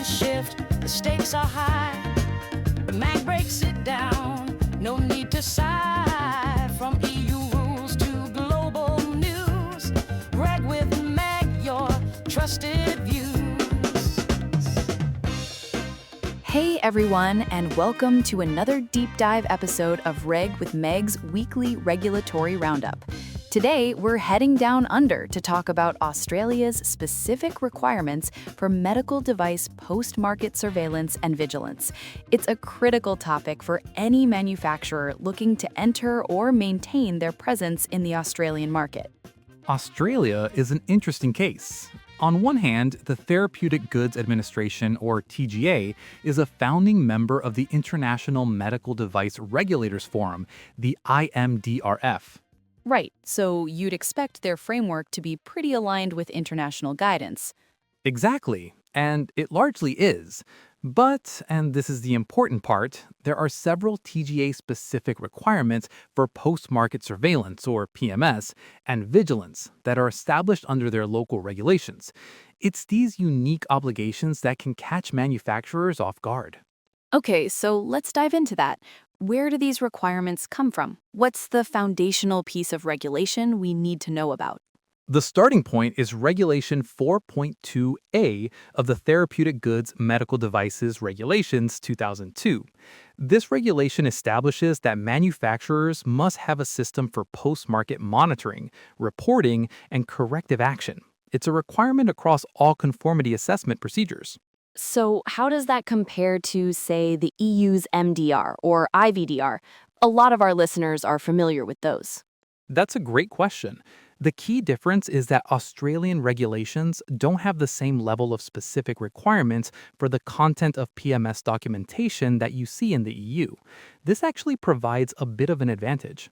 shift, the stakes are high. The mag breaks it down, no need to sigh. From EU rules to global news, Reg with Meg, your trusted views. Hey everyone, and welcome to another deep dive episode of Reg with Meg's weekly regulatory roundup. Today, we're heading down under to talk about Australia's specific requirements for medical device post-market surveillance and vigilance. It's a critical topic for any manufacturer looking to enter or maintain their presence in the Australian market. Australia is an interesting case. On one hand, the Therapeutic Goods Administration, or TGA, is a founding member of the International Medical Device Regulators Forum, the IMDRF. Right, so you'd expect their framework to be pretty aligned with international guidance. Exactly, and it largely is. But, and this is the important part, there are several TGA-specific requirements for post-market surveillance, or PMS, and vigilance that are established under their local regulations. It's these unique obligations that can catch manufacturers off guard. Okay, so let's dive into that. Where do these requirements come from? What's the foundational piece of regulation we need to know about? The starting point is Regulation 4.2a of the Therapeutic Goods Medical Devices Regulations 2002. This regulation establishes that manufacturers must have a system for post-market monitoring, reporting, and corrective action. It's a requirement across all conformity assessment procedures. So how does that compare to, say, the EU's MDR or IVDR? A lot of our listeners are familiar with those. That's a great question. The key difference is that Australian regulations don't have the same level of specific requirements for the content of PMS documentation that you see in the EU. This actually provides a bit of an advantage.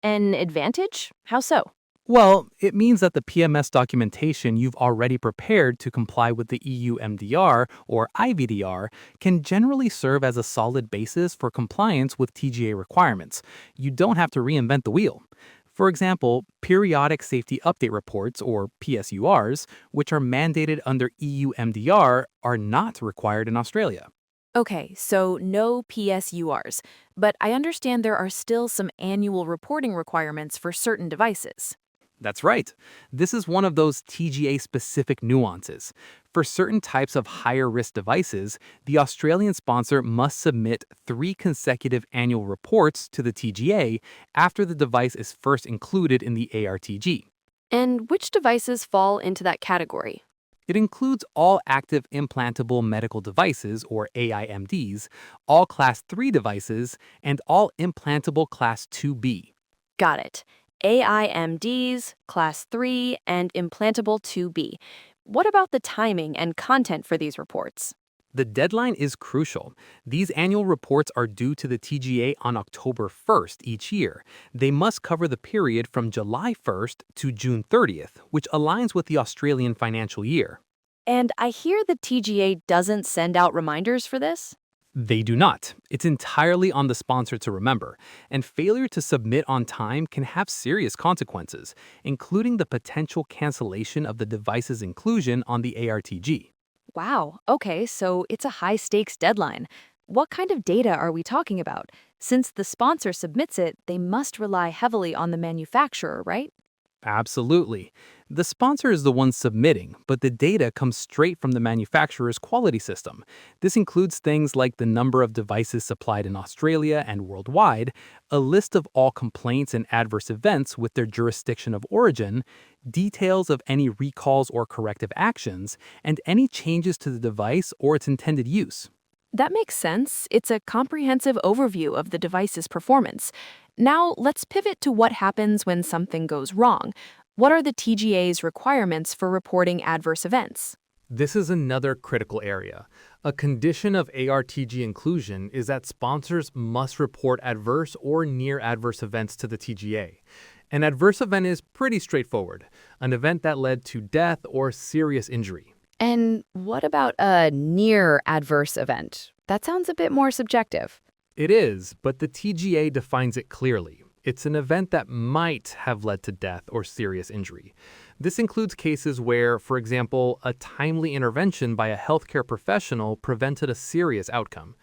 An advantage? How so? Well, it means that the PMS documentation you've already prepared to comply with the EU MDR or IVDR can generally serve as a solid basis for compliance with TGA requirements. You don't have to reinvent the wheel. For example, periodic safety update reports, or PSURs, which are mandated under EU MDR, are not required in Australia. Okay, so no PSURs, but I understand there are still some annual reporting requirements for certain devices. That's right. This is one of those TGA-specific nuances. For certain types of higher-risk devices, the Australian sponsor must submit 3 consecutive annual reports to the TGA after the device is first included in the ARTG. And which devices fall into that category? It includes all active implantable medical devices, or AIMDs, all Class III devices, and all implantable Class IIb. Got it. AIMDs, Class 3, and implantable 2B. What about the timing and content for these reports? The deadline is crucial. These annual reports are due to the TGA on October 1st each year. They must cover the period from July 1st to June 30th, which aligns with the Australian financial year. And I hear the TGA doesn't send out reminders for this? They do not. It's entirely on the sponsor to remember, and failure to submit on time can have serious consequences, including the potential cancellation of the device's inclusion on the ARTG. Wow, okay, so it's a high-stakes deadline. What kind of data are we talking about? Since the sponsor submits it, they must rely heavily on the manufacturer, right? Absolutely. The sponsor is the one submitting, but the data comes straight from the manufacturer's quality system. This includes things like the number of devices supplied in Australia and worldwide, a list of all complaints and adverse events with their jurisdiction of origin, details of any recalls or corrective actions, and any changes to the device or its intended use. That makes sense. It's a comprehensive overview of the device's performance. Now, let's pivot to what happens when something goes wrong. What are the TGA's requirements for reporting adverse events? This is another critical area. A condition of ARTG inclusion is that sponsors must report adverse or near adverse events to the TGA. An adverse event is pretty straightforward, an event that led to death or serious injury. And what about a near adverse event? That sounds a bit more subjective. It is, but the TGA defines it clearly. It's an event that might have led to death or serious injury. This includes cases where, for example, a timely intervention by a healthcare professional prevented a serious outcome.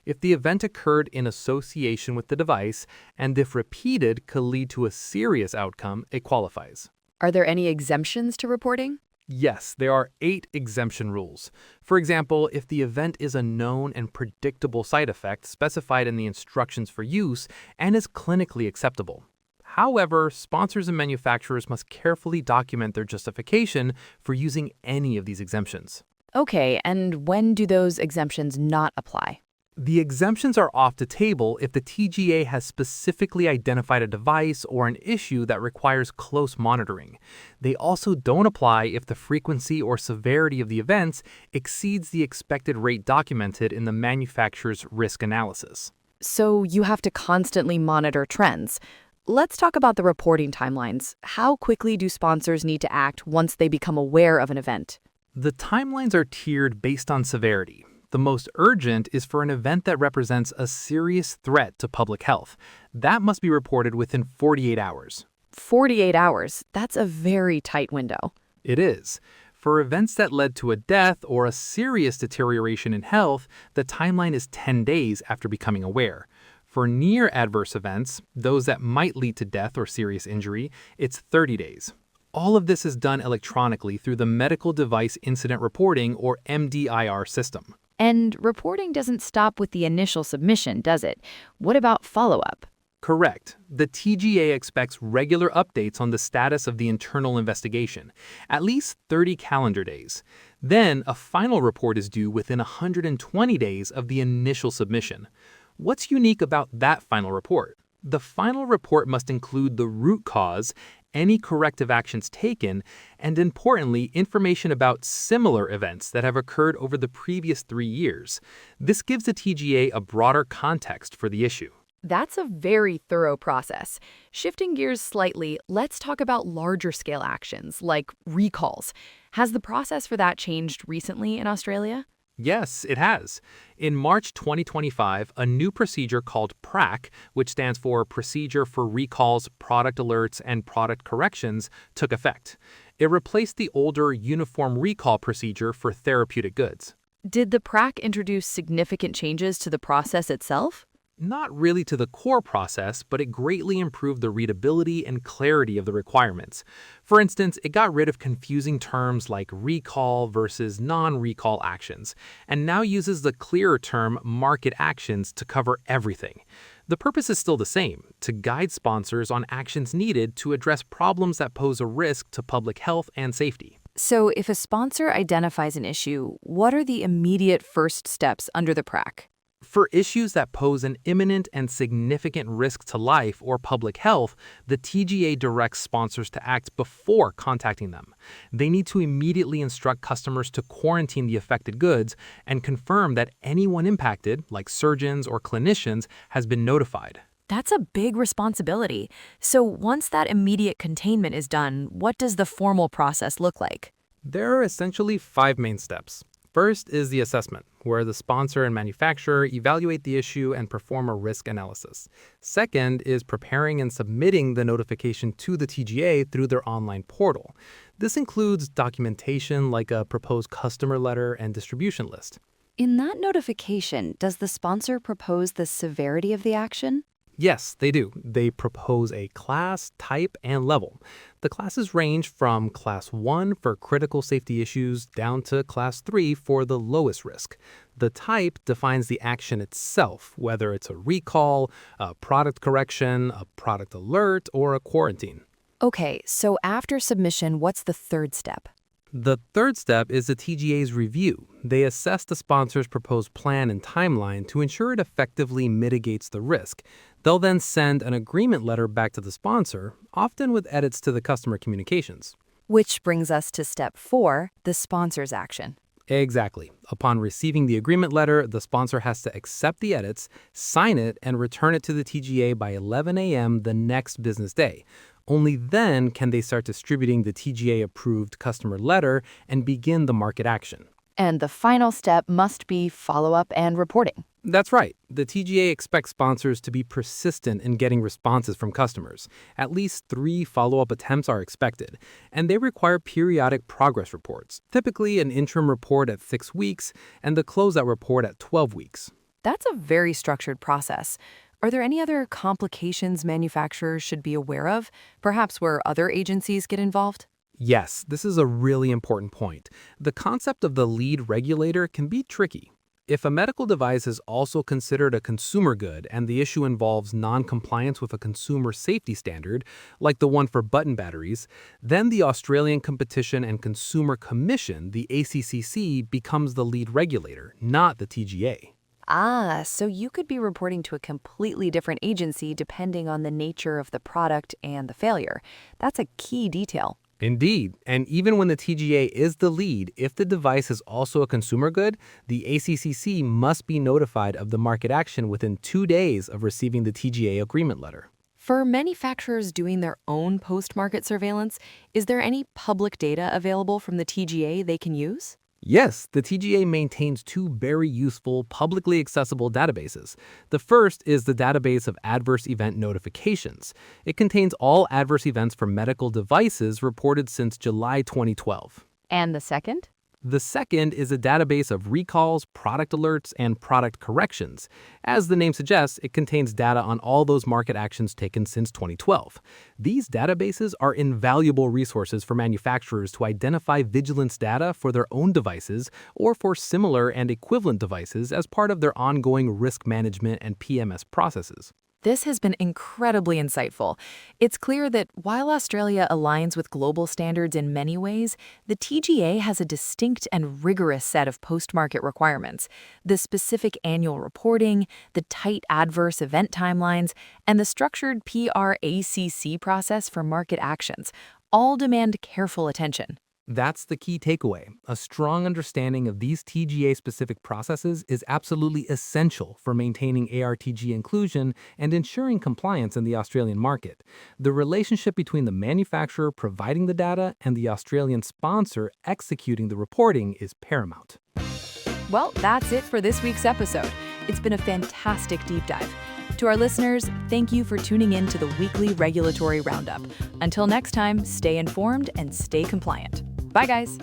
If the event occurred in association with the device, and if repeated could lead to a serious outcome, it qualifies. Are there any exemptions to reporting? Yes, there are 8 exemption rules. For example, if the event is a known and predictable side effect specified in the instructions for use and is clinically acceptable. However, sponsors and manufacturers must carefully document their justification for using any of these exemptions. Okay, and when do those exemptions not apply? The exemptions are off the table if the TGA has specifically identified a device or an issue that requires close monitoring. They also don't apply if the frequency or severity of the events exceeds the expected rate documented in the manufacturer's risk analysis. So you have to constantly monitor trends. Let's talk about the reporting timelines. How quickly do sponsors need to act once they become aware of an event? The timelines are tiered based on severity. The most urgent is for an event that represents a serious threat to public health. That must be reported within 48 hours. 48 hours. That's a very tight window. It is. For events that led to a death or a serious deterioration in health, the timeline is 10 days after becoming aware. For near adverse events, those that might lead to death or serious injury, it's 30 days. All of this is done electronically through the Medical Device Incident Reporting or MDIR system. And reporting doesn't stop with the initial submission, does it? What about follow-up? Correct. The TGA expects regular updates on the status of the internal investigation, at least 30 calendar days. Then, a final report is due within 120 days of the initial submission. What's unique about that final report? The final report must include the root cause, any corrective actions taken, and importantly, information about similar events that have occurred over the previous 3 years. This gives the TGA a broader context for the issue. That's a very thorough process. Shifting gears slightly, let's talk about larger scale actions like recalls. Has the process for that changed recently in Australia? Yes, it has. In March 2025, a new procedure called PRAC, which stands for Procedure for Recalls, Product Alerts, and Product Corrections, took effect. It replaced the older Uniform Recall procedure for therapeutic goods. Did the PRAC introduce significant changes to the process itself? Not really to the core process, but it greatly improved the readability and clarity of the requirements. For instance, it got rid of confusing terms like recall versus non-recall actions, and now uses the clearer term market actions to cover everything. The purpose is still the same, to guide sponsors on actions needed to address problems that pose a risk to public health and safety. So if a sponsor identifies an issue, what are the immediate first steps under the PRAC? For issues that pose an imminent and significant risk to life or public health, the TGA directs sponsors to act before contacting them. They need to immediately instruct customers to quarantine the affected goods and confirm that anyone impacted, like surgeons or clinicians, has been notified. That's a big responsibility. So once that immediate containment is done, what does the formal process look like? There are essentially 5 main steps. First is the assessment, where the sponsor and manufacturer evaluate the issue and perform a risk analysis. Second is preparing and submitting the notification to the TGA through their online portal. This includes documentation like a proposed customer letter and distribution list. In that notification, does the sponsor propose the severity of the action? Yes, they do. They propose a class, type, and level. The classes range from Class 1 for critical safety issues down to Class 3 for the lowest risk. The type defines the action itself, whether it's a recall, a product correction, a product alert, or a quarantine. Okay, so after submission, what's the third step? The third step is the TGA's review. They assess the sponsor's proposed plan and timeline to ensure it effectively mitigates the risk. They'll then send an agreement letter back to the sponsor, often with edits to the customer communications. Which brings us to step 4, the sponsor's action. Exactly. Upon receiving the agreement letter, the sponsor has to accept the edits, sign it, and return it to the TGA by 11 a.m. the next business day. Only then can they start distributing the TGA-approved customer letter and begin the market action. And the final step must be follow-up and reporting. That's right. The TGA expects sponsors to be persistent in getting responses from customers. At least 3 follow-up attempts are expected, and they require periodic progress reports, typically an interim report at 6 weeks and the closeout report at 12 weeks. That's a very structured process. Are there any other complications manufacturers should be aware of, perhaps where other agencies get involved? Yes, this is a really important point. The concept of the lead regulator can be tricky. If a medical device is also considered a consumer good and the issue involves non-compliance with a consumer safety standard, like the one for button batteries, then the Australian Competition and Consumer Commission, the ACCC, becomes the lead regulator, not the TGA. Ah, so you could be reporting to a completely different agency depending on the nature of the product and the failure. That's a key detail. Indeed, and even when the TGA is the lead, if the device is also a consumer good, the ACCC must be notified of the market action within 2 days of receiving the TGA agreement letter. For manufacturers doing their own post-market surveillance, is there any public data available from the TGA they can use? Yes, the TGA maintains 2 very useful, publicly accessible databases. The first is the database of adverse event notifications. It contains all adverse events for medical devices reported since July 2012. And the second? The second is a database of recalls, product alerts, and product corrections. As the name suggests, it contains data on all those market actions taken since 2012. These databases are invaluable resources for manufacturers to identify vigilance data for their own devices or for similar and equivalent devices as part of their ongoing risk management and PMS processes. This has been incredibly insightful. It's clear that while Australia aligns with global standards in many ways, the TGA has a distinct and rigorous set of post-market requirements. The specific annual reporting, the tight adverse event timelines, and the structured PRAC process for market actions all demand careful attention. That's the key takeaway. A strong understanding of these TGA-specific processes is absolutely essential for maintaining ARTG inclusion and ensuring compliance in the Australian market. The relationship between the manufacturer providing the data and the Australian sponsor executing the reporting is paramount. Well, that's it for this week's episode. It's been a fantastic deep dive. To our listeners, thank you for tuning in to the weekly regulatory roundup. Until next time, stay informed and stay compliant. Bye, guys.